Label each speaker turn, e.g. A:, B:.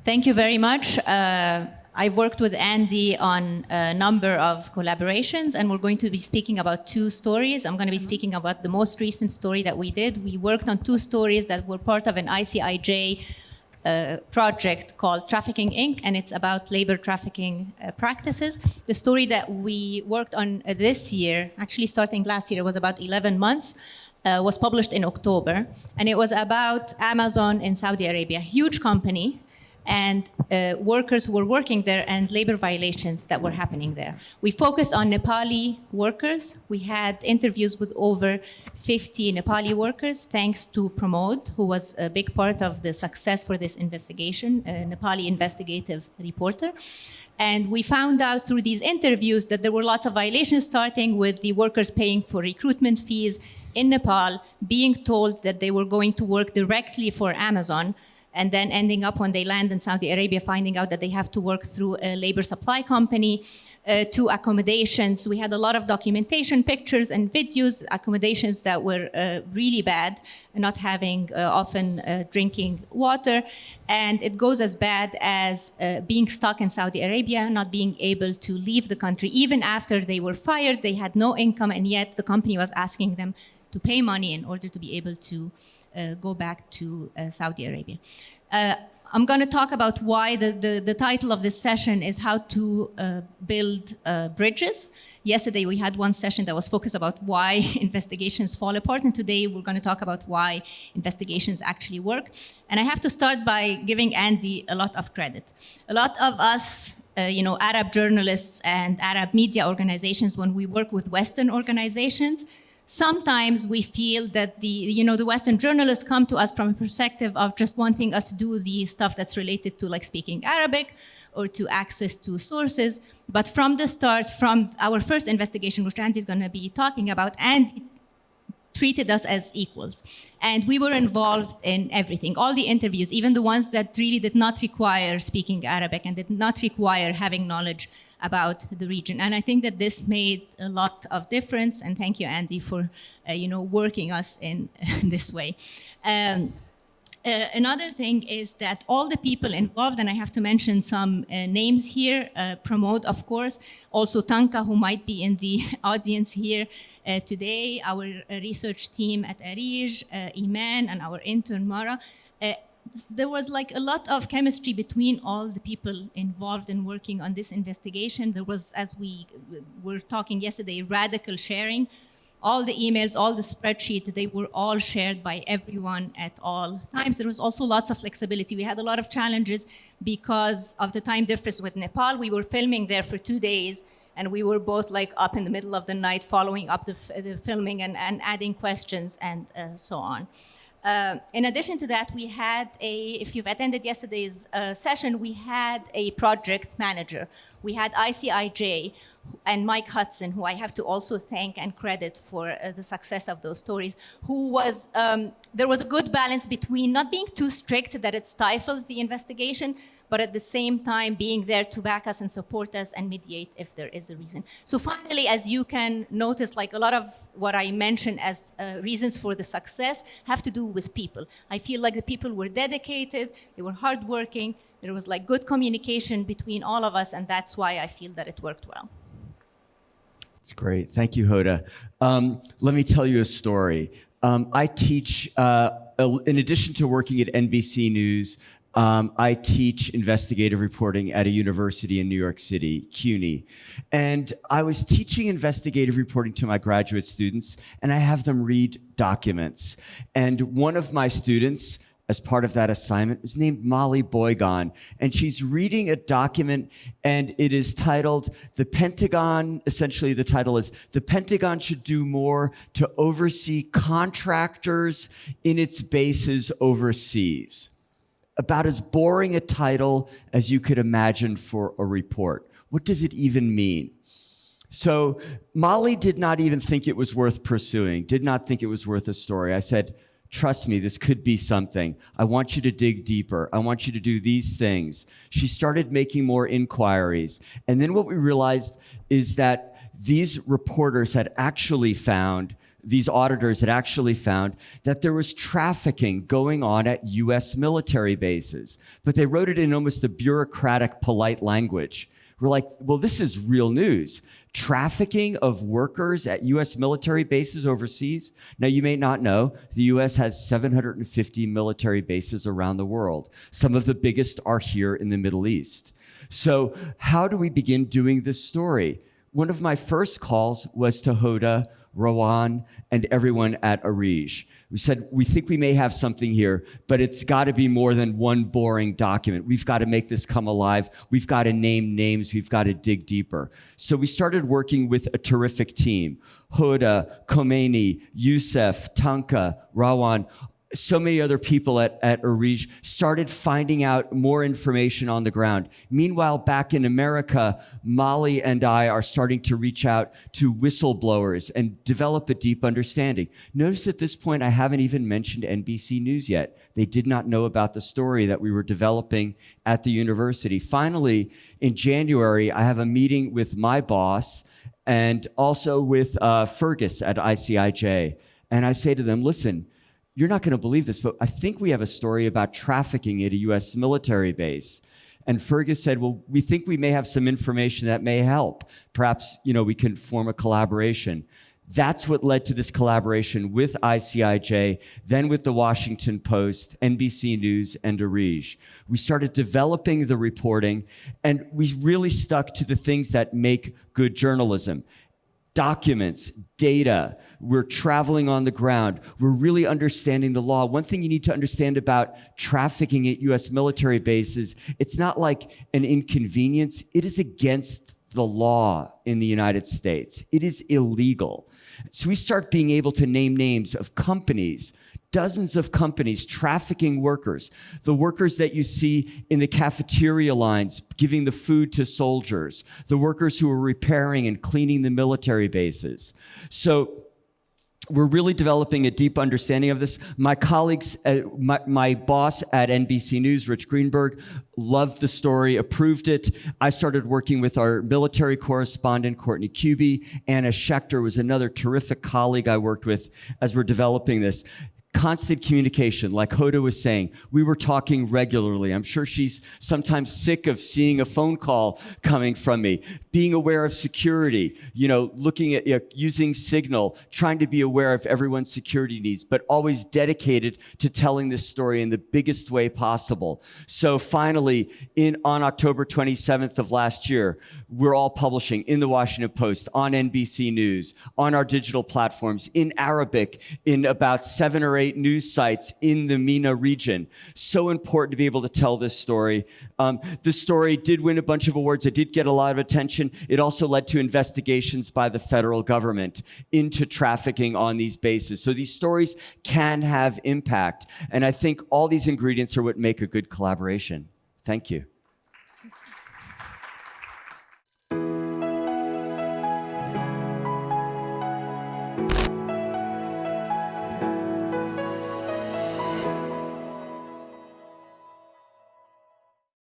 A: Thank you very much. I've worked with Andy on a number of collaborations, and we're going to be speaking about two stories. I'm going to be speaking about the most recent story that we did. We worked on two stories that were part of an ICIJ project called Trafficking Inc., and it's about labor trafficking practices. The story that we worked on this year, actually starting last year, was about 11 months, was published in October, and it was about Amazon in Saudi Arabia, a huge company, and workers who were working there and labor violations that were happening there. We focused on Nepali workers. We had interviews with over 50 Nepali workers, thanks to Pramod, who was a big part of the success for this investigation, a Nepali investigative reporter. And we found out through these interviews that there were lots of violations, starting with the workers paying for recruitment fees in Nepal, being told that they were going to work directly for Amazon, and then ending up when they land in Saudi Arabia, finding out that they have to work through a labor supply company, to accommodations. We had a lot of documentation, pictures and videos, accommodations that were really bad, not having often drinking water. And it goes as bad as being stuck in Saudi Arabia, not being able to leave the country. Even after they were fired, they had no income, and yet the company was asking them to pay money in order to be able to go back to Saudi Arabia. I'm going to talk about why the title of this session is how to build bridges. Yesterday we had one session that was focused about why investigations fall apart, and today we're going to talk about why investigations actually work. And I have to start by giving Andy a lot of credit. A lot of us, Arab journalists and Arab media organizations, when we work with Western organizations, sometimes we feel that the Western journalists come to us from a perspective of just wanting us to do the stuff that's related to like speaking Arabic or to access to sources. But from the start, from our first investigation, which Andy's going to be talking about, Andy treated us as equals. And we were involved in everything, all the interviews, even the ones that really did not require speaking Arabic and did not require having knowledge about the region. And I think that this made a lot of difference, and thank you, Andy, for working us in this way. Another thing is that all the people involved, and I have to mention some names here, Pramod, of course, also Tanka, who might be in the audience here today, our research team at ARIJ, Iman, and our intern, Mara. There was like a lot of chemistry between all the people involved in working on this investigation. There was, as we were talking yesterday, radical sharing. All the emails, all the spreadsheets, they were all shared by everyone at all times. There was also lots of flexibility. We had a lot of challenges because of the time difference with Nepal. We were filming there for 2 days, and we were both like up in the middle of the night following up the filming and adding questions and so on. In addition to that, we had if you've attended yesterday's session, we had a project manager. We had ICIJ and Mike Hudson, who I have to also thank and credit for the success of those stories, who was, there was a good balance between not being too strict that it stifles the investigation, but at the same time being there to back us and support us and mediate if there is a reason. So finally, as you can notice, like a lot of what I mentioned as reasons for the success have to do with people. I feel like the people were dedicated, they were hardworking, there was like good communication between all of us, and that's why I feel that it worked well.
B: That's great. Thank you, Hoda. Let me tell you a story. I teach, in addition to working at NBC News, I teach investigative reporting at a university in New York City, CUNY. And I was teaching investigative reporting to my graduate students, and I have them read documents. And one of my students, as part of that assignment, is named Molly Boygon, and she's reading a document, and it is titled, the Pentagon, essentially the title is, the Pentagon should do more to oversee contractors in its bases overseas. About as boring a title as you could imagine for a report. What does it even mean? So Molly did not even think it was worth pursuing, did not think it was worth a story. I said, trust me, this could be something. I want you to dig deeper. I want you to do these things. She started making more inquiries. And then what we realized is that these reporters had actually found these auditors had actually found that there was trafficking going on at US military bases, but they wrote it in almost a bureaucratic, polite language. We're like, well, this is real news. Trafficking of workers at US military bases overseas. Now, you may not know, the US has 750 military bases around the world. Some of the biggest are here in the Middle East. So how do we begin doing this story? One of my first calls was to Hoda, Rowan, and everyone at ARIJ. We said, we think we may have something here, but it's got to be more than one boring document. We've got to make this come alive. We've got to name names. We've got to dig deeper. So we started working with a terrific team. Hoda, Khomeini, Youssef, Tanka, Rowan, so many other people at ARIJ started finding out more information on the ground. Meanwhile, back in America, Molly and I are starting to reach out to whistleblowers and develop a deep understanding. Notice at this point, I haven't even mentioned NBC News yet. They did not know about the story that we were developing at the university. Finally, in January, I have a meeting with my boss and also with Fergus at ICIJ. And I say to them, listen, you're not going to believe this, but I think we have a story about trafficking at a US military base. And Fergus said, well, we think we may have some information that may help. Perhaps, we can form a collaboration. That's what led to this collaboration with ICIJ, then with the Washington Post, NBC News, and ARIJ. We started developing the reporting, and we really stuck to the things that make good journalism. Documents, data, we're traveling on the ground, we're really understanding the law. One thing you need to understand about trafficking at US military bases, it's not like an inconvenience, it is against the law in the United States. It is illegal. So we start being able to name names of companies, dozens of companies trafficking workers, the workers that you see in the cafeteria lines giving the food to soldiers, the workers who are repairing and cleaning the military bases. So we're really developing a deep understanding of this. My colleagues, my boss at NBC News, Rich Greenberg, loved the story, approved it. I started working with our military correspondent, Courtney Kuby. Anna Schechter was another terrific colleague I worked with as we're developing this. Constant communication, like Hoda was saying. We were talking regularly. I'm sure she's sometimes sick of seeing a phone call coming from me. Being aware of security, looking at using Signal, trying to be aware of everyone's security needs, but always dedicated to telling this story in the biggest way possible. So finally, on October 27th of last year, we're all publishing in the Washington Post, on NBC News, on our digital platforms, in Arabic, in about 7 or 8 news sites in the MENA region. So important to be able to tell this story. This story did win a bunch of awards. It did get a lot of attention. It also led to investigations by the federal government into trafficking on these bases. So these stories can have impact. And I think all these ingredients are what make a good collaboration. Thank you.